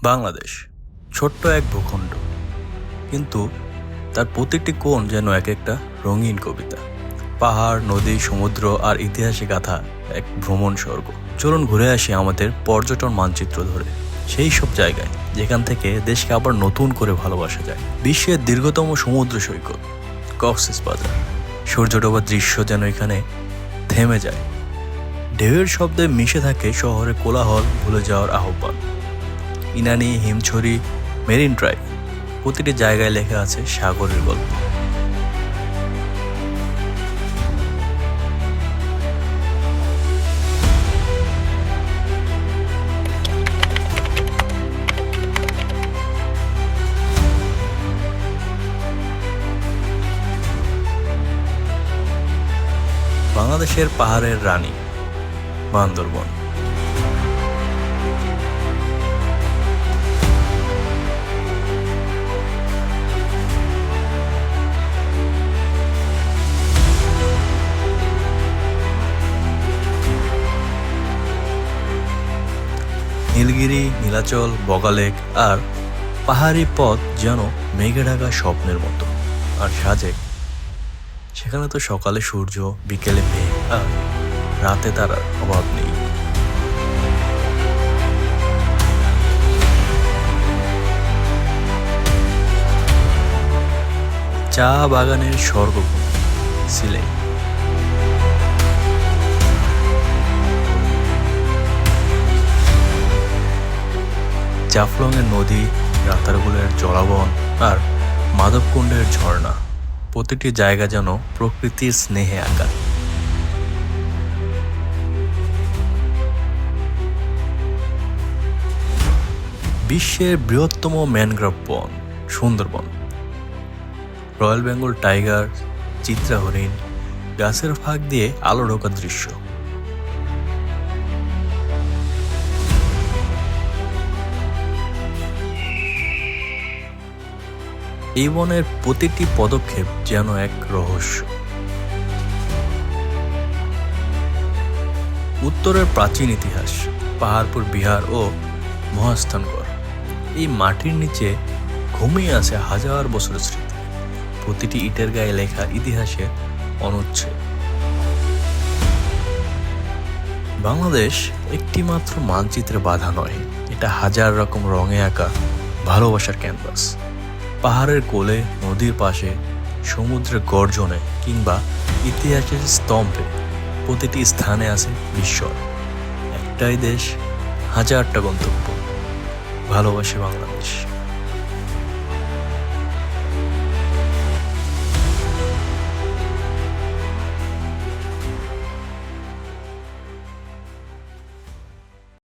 বাংলাদেশ ছোট্ট এক ভূখণ্ড, কিন্তু তার প্রতিটি কোণ যেন এক একটা রঙিন কবিতা। পাহাড়, নদী, সমুদ্র আর ইতিহাসে গাথা এক ভ্রমণ স্বর্গ। চলুন ঘুরে আসি আমাদের পর্যটন মানচিত্র ধরে, সেই সব জায়গায় যেখান থেকে দেশকে আবার নতুন করে ভালোবাসা যায়। বিশ্বের দীর্ঘতম সমুদ্র সৈকত কক্সবাজার, সূর্য ডোবার দৃশ্য যেন এখানে থেমে যায়। ঢেউয়ের শব্দে মিশে থাকে শহরে কোলাহল ভুলে যাওয়ার আহ্বান। ইনানি, হিমছড়ি, মেরিন ড্রাইভ, প্রতিটি জায়গায় লেখা আছে সাগরের গল্প। বাংলাদেশের পাহাড়ের রানী বান্দরবন। নীলগিরি, নীলাচল, বগালেক আর পাহাড়ি পথ যেন মেঘে ঢাকা স্বপ্নের মতো। আর সাজেক, সেখানে তো সকালে সূর্য, বিকেলে মেঘ আর রাতে তারার অভাব নেই। চা বাগানের স্বর্গভূমি সিলেট। জাফলংয়ের নদী, রাতারগুলের জলাবন আর মাধবকুণ্ডের ঝর্ণা, প্রতিটি জায়গা যেন প্রকৃতির স্নেহে আঁকা। বিশ্বের বৃহত্তম ম্যানগ্রোভ বন সুন্দরবন। রয়্যাল বেঙ্গল টাইগার, চিত্রা হরিণ, গাছের ফাঁক দিয়ে আলো ঢোকা দৃশ্য। এই বনের প্রতিটি পদক্ষেপ যেন এক রহস্য। উত্তরের প্রাচীন ইতিহাস, পাহাড়পুর বিহার ও মহাস্থানগড়। এই মাটির নিচে ঘুমিয়ে আছে হাজার বছরের স্মৃতি, প্রতিটি ইটের গায়ে লেখা ইতিহাসের অনুচ্ছেদ। বাংলাদেশ একটি মাত্র মানচিত্রে বাঁধা নয়, এটা হাজার রকম রঙে আঁকা ভালোবাসার ক্যানভাস। পাহাড়ের কোলে, নদীর পাশে, সমুদ্রের গর্জনে কিংবা ইতিহাসের স্তম্ভে, প্রতিটি স্থানে আছে বিস্ময়। একটাই দেশ, হাজারটা গন্তব্য। ভালোবাসি বাংলাদেশ।